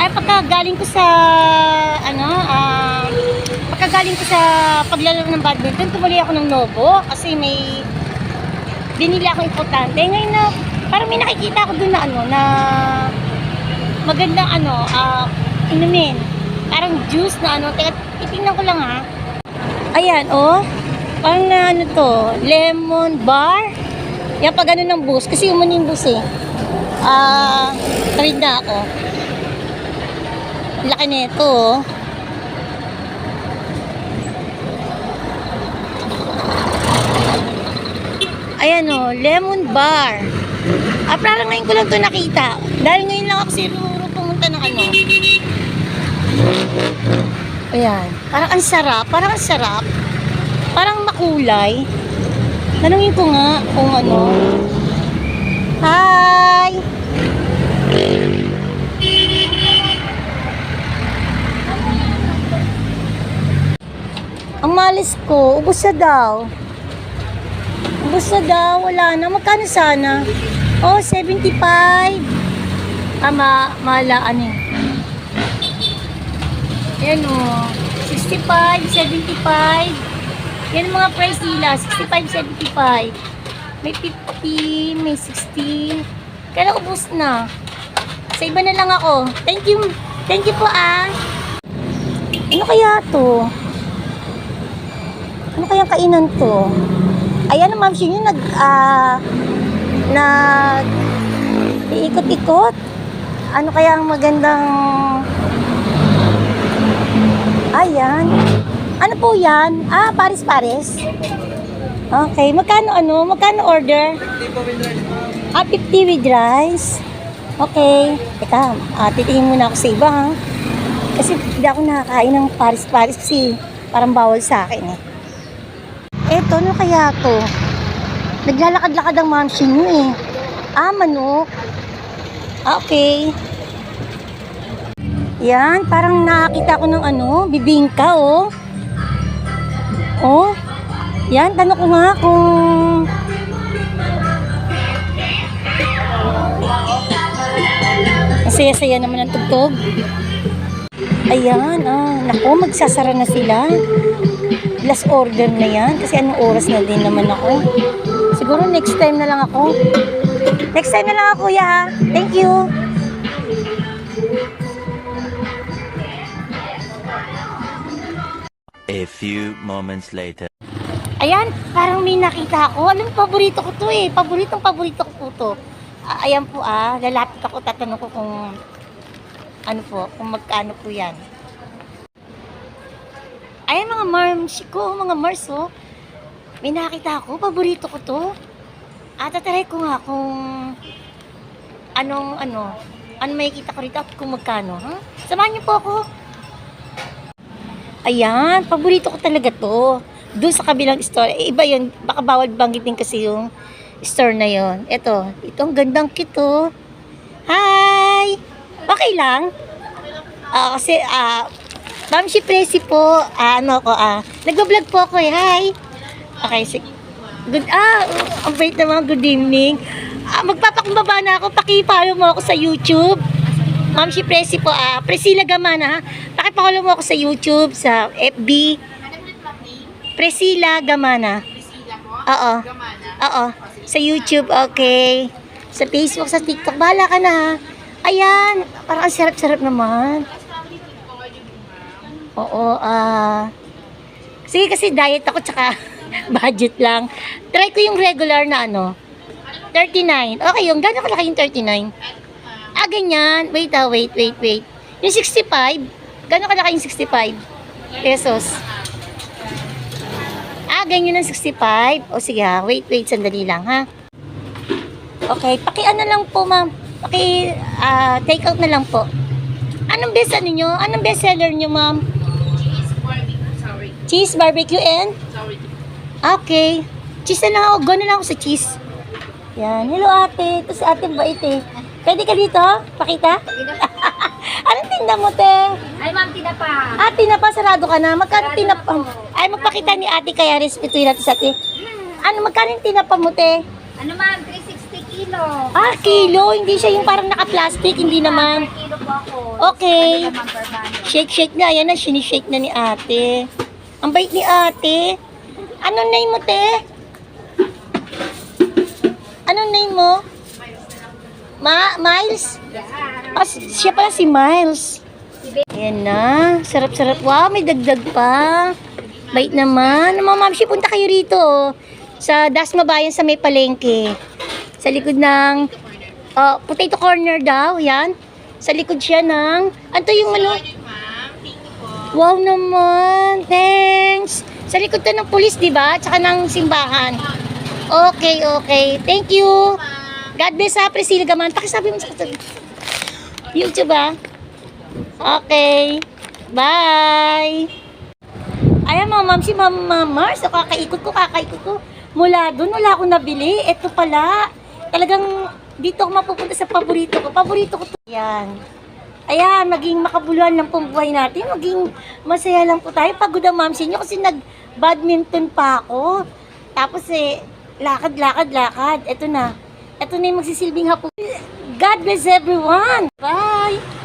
Ay, pagkagaling ko sa, pagkagaling ko sa paglalaro ng badminton, tumuli ako ng Novo kasi may binili akong importante. Ngayon na, parang may nakikita ako dun na na magandang inumin. Parang juice na teka, titingnan ko lang ha. Ayan, parang na to, lemon bar. Yan pag ng bus, kasi umano yung bus eh. Tawid na ako. Laki nito Ayan lemon bar. Parang ngayon ko lang to nakita. Dahil ngayon lang ako siguro pumunta ng Ayan, parang ang sarap, parang makulay. Tanungin ko nga kung Hi! Ang malis ko, ubos na daw. Wala na. Magkano sana? 75. Malaan eh. Ayan 65, 75. Yan mga price nila, 65, 75. May 50, may 60. Kaya ubos na. Sa iba na lang ako. Thank you po Ano kaya to? Ano kayang kainan to? Ayan ma'am, siya yung iikot-ikot. Ano kaya ang magandang ayan. Ano po yan? Paris-Paris. Okay, magkano order? 50 with rice. Okay. Teka, titingin muna ako sa iba ha. Kasi hindi ako nakakain ng Paris-Paris kasi parang bawal sa akin eh. Eto, ano kaya to? Naglalakad-lakad ang mamsi nyo eh. Manok. Okay. Yan, parang nakakita ko ng bibingka Yan, tanong ko nga kung ang saya-saya naman ang tugtog. Ayan, naku, magsasara na sila. Last order na yan kasi anong oras na din naman ako. Siguro next time na lang ako. Kuya ha. Thank you. A few moments later. Ayan, parang may nakita ako. Alam, paborito ko to eh. Paborito ko po to. Ayan po lalapit ako, tatanong ko kung kung magkano po yan. Ayan mga marms ko, mga mars May nakita ako, paborito ko to. Tatry ko nga kung ano may kita ko rito at kung magkano, ha? Samahan niyo po ako. Ayan, paborito ko talaga to. Doon sa kabilang store, iba yun, baka bawal banggitin kasi yung store na yun. Ito ang gandang kito. Hi! Okay lang? Kasi, Ma'am, si Presi po, nag-vlog po ako eh. Hi! Okay, good, ang bait naman, good evening. Magpapakumbaba na ako, paki-follow mo ako sa YouTube. Ma'am, si Presi po, Priscilla Gamana, ha? Paki-follow mo ako sa YouTube, sa FB. Priscilla Gamana. Oo. Oo. Sa YouTube, okay. Sa Facebook, sa TikTok, bahala ka na, ha? Ayan, parang ang sarap-sarap naman. Oo, sige kasi diet ako tsaka budget lang. Try ko yung regular na 39. Okay, yung gano'n kalaki yung 39? Ganyan. Wait. Yung 65, gano'n kalaki yung 65 pesos? Ganyan yung 65. O sige ha, wait, sandali lang ha. Okay, lang po ma'am. Take out na lang po. Anong best seller nyo ma'am? Cheese barbecue and? Okay. Cheese na lang ako. Go na lang ako sa cheese. Yan. Hello ate. Ito si ate bait eh. Pwede ka dito? Pakita? Anong tinda mo te? Ay ma'am, tinapa. Tinapa. Sarado ka na. Magkano tinapa? Ay, magpakita ni ate kaya respetuhin natin sa ate. Magkano yung tinapa mo te? Ano ma'am, 360 kilo. Kilo. Hindi siya yung parang naka-plastic. Hindi naman. Kilo po Okay. Shake na. Ayan na, sinishake na ni ate. Ang bait ni ate. Anong name mo, te? Anong name mo? Miles? Ah, siya pala si Miles. Ayan na. Sarap-sarap. Wow, may dagdag pa. Bait naman. Mamamshi, punta kayo rito. Sa Dasma Bayan sa may palengke. Sa likod ng potato corner daw. Yan. Sa likod siya ng... Ano yung malo? Wow naman. Thanks. Sa likod to ng pulis, di ba? Tsaka ng simbahan. Okay. Thank you. God bless ha, Priscilla Gaman. Pakisabi mo sa YouTube ha. Okay. Bye. Ayan mga ma'am, si Mama Mars. So, kakaikot ko. Mula doon, wala akong nabili. Ito pala. Talagang dito ako mapupunta sa paborito ko. Paborito ko to. Ayan, maging makabuluhan lang pong buhay natin. Maging masaya lang po tayo. Pagod ang ma'am sinyo kasi nag-badminton pa ako. Tapos lakad. Ito na yung magsisilbing hapon. God bless everyone. Bye.